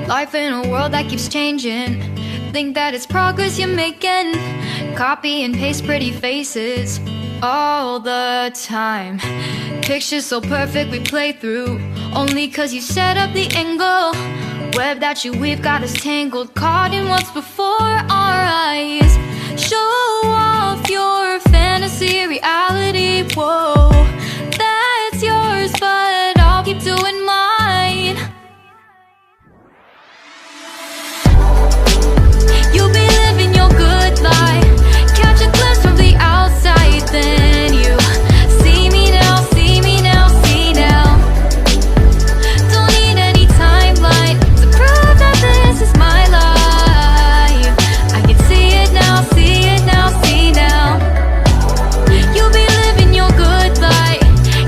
Life in a world that keeps changing. Think that it's progress you're making. Copy and paste pretty faces all the time. Pictures so perfect we play through, only cause you set up the angle. Web that you weave got us tangled, caught in what's before our eyes. Show off your fantasy reality, whoa, that's yours, but I'll keep doing mine. You'll be living your good life, catch a glimpse from the outside, then you see me now, see me now, see now. Don't need any timeline to prove that this is my life. I can see it now, see it now, see now. You'll be living your good life,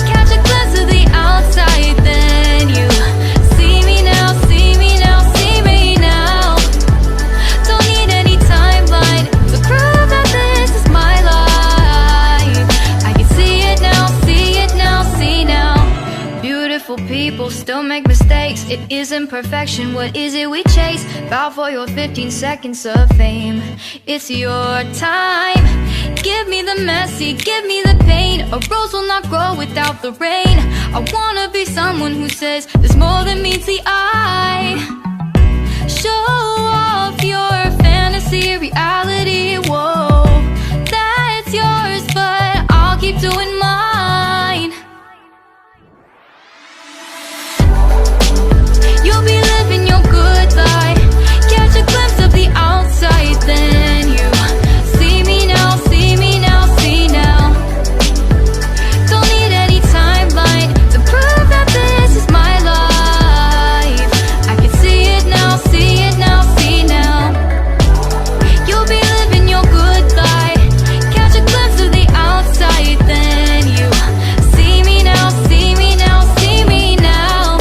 catch a glimpse of the outside, then you see me now, see me now, see me now. Don't need any timeline to prove that this is my life. I can see it now, see it now, see now. Beautiful people still make mistakes. It isn't perfection, what is it we chase? Bow for your 15 seconds of fame. It's your time. Give me the messy, give me the pain. A rose will not grow without the rain. I wanna be someone who says there's more than meets the eye. Show off your fantasy reality, whoa, that's yours, but I'll keep doing mine. You'll be living your good life, catch a glimpse of the outside, then you see me now, see me now, see now. Don't need any timeline to prove that this is my life. I can see it now, see it now, see now. You'll be living your good life, catch a glimpse of the outside, then you see me now, see me now, see me now.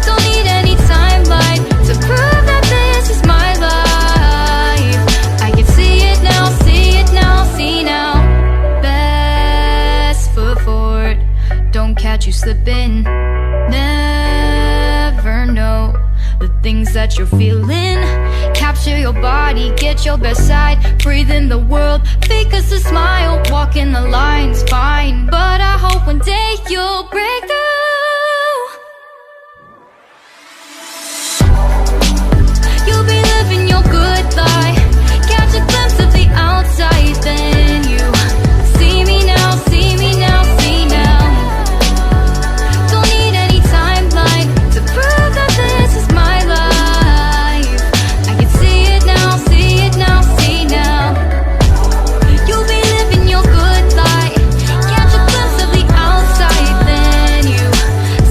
Don't need any timeline to prove that this is my life. I can see it now, see it now, see now. Best foot forward, don't catch you slipping. Never know the things that you're feeling. Capture your body, get your best side. Breathe in the world, fake us a smile. Walk in the lines, fine, but I hope one day you'll break through. You'll be living your good life, catch a glimpse of the outside, then you see me now, see me now, see now. Don't need any timeline to prove that this is my life. I can see it now, see it now, see now. You'll be living your good life, catch a glimpse of the outside, then you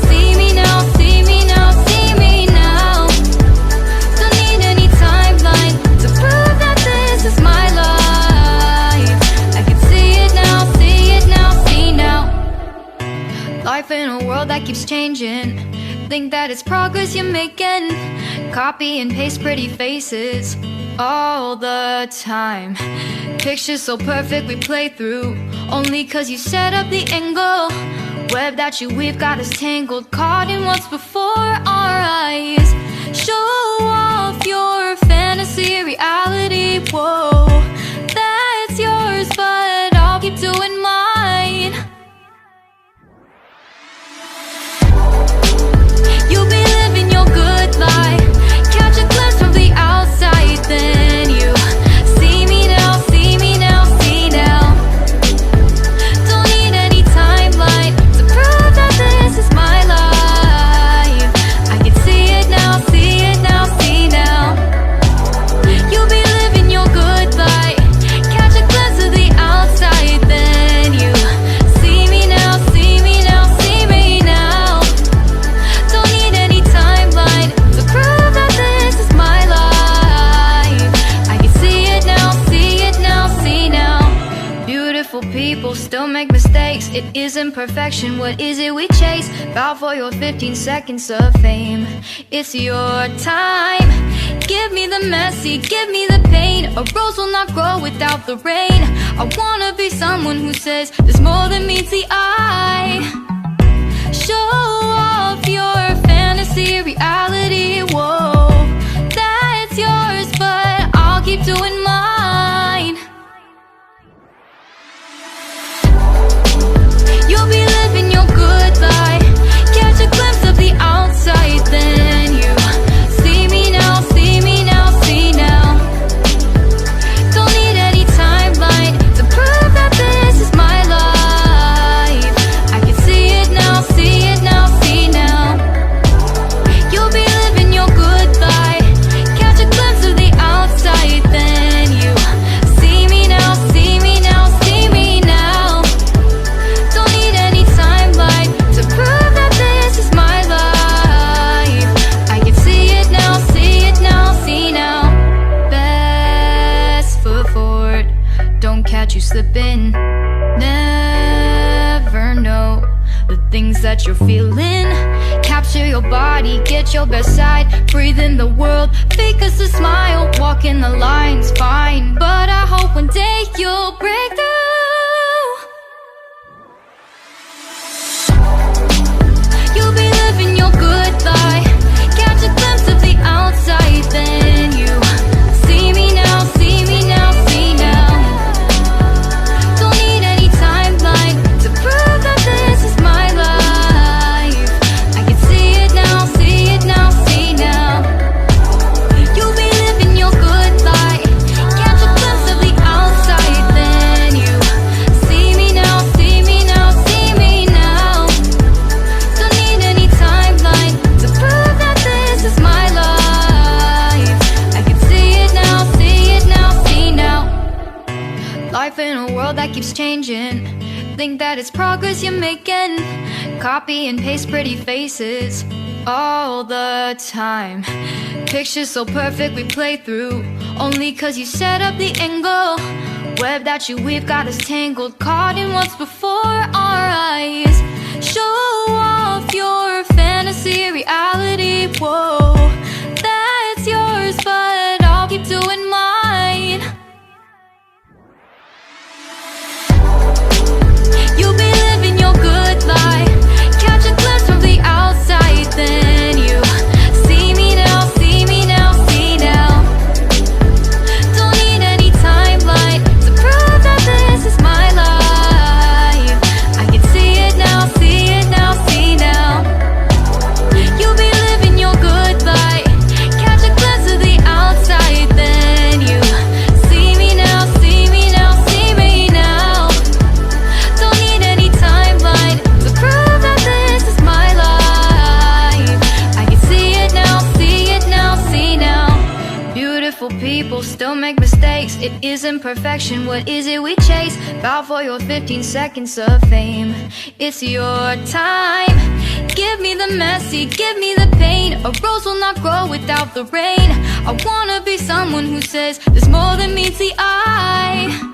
see me now, see me now, see me now. Don't need any timeline to prove that this is my life. I can see it now, see it now, see now. Life in a world that keeps changing. Think that it's progress you're making. Copy and paste pretty faces all the time. Pictures so perfect we play through, only cause you set up the angle. Web that you weave got us tangled, caught in what's before our eyes. Show off your fantasy reality, whoa, that's yours, but I'll keep doing mine. You'll be living your good life, catch a glimpse from the outside, then you see me now, see me now, see now. Don't need any timeline to prove that this is my life. I can see it now, see it now, see now. You'll be living your good life, catch a glimpse of the outside, then you see me now, see me now, see me now. Don't need any timeline to prove that this is my life. I can see it now, see it now, see now. Beautiful people still make mistakes. It isn't perfection, what is it we chase? Bow for your 15 seconds of fame. It's your time. Give me the messy, give me the pain. A rose will not grow without the rain. I wanna be someone who says there's more than meets the eye. Show off your fantasy reality, whoa, that you're feeling. Capture your body, get your best side. Breathe in the world, fake us a smile. Walk in the lines, fine, but I hope one day you'll break through. You'll be living your good life. Catch a glimpse of the outside, then you see me now, see me now, see now. Don't need any timeline to prove that this is my life. I can see it now, see it now, see now. You'll be living your good life. Catch a glimpse of the outside, then you see me now, see me now, see me now. Don't need any timeline to prove that this is my life. I can see it now, see it now, see now. Life in a world that keeps changing. Think that it's progress you're making. Copy and paste pretty faces all the time. Pictures so perfect we play through, only cause you set up the angle. Web that you weave got us tangled, caught in what's before our eyes. Show off your fantasy, reality, whoa. That's yours, but I'll keep doing mine. You'll be living your good life. Catch a glimpse from the outside, then you see me now, see me now, see now. Don't need any timeline to prove that this is my life. I can see it now, see it now, see now. You'll be living your good life. Catch a glimpse of the outside, then you see me now, see me now, see me now. Don't need any timeline to prove that this is my life. I can see it now, see it now, see now. Beautiful people still make mistakes. It isn't perfection, what is it we chase? Bow for your 15 seconds of fame. It's your time. Give me the messy, give me the pain. A rose will not grow without the rain. I wanna be someone who says there's more than meets the eye.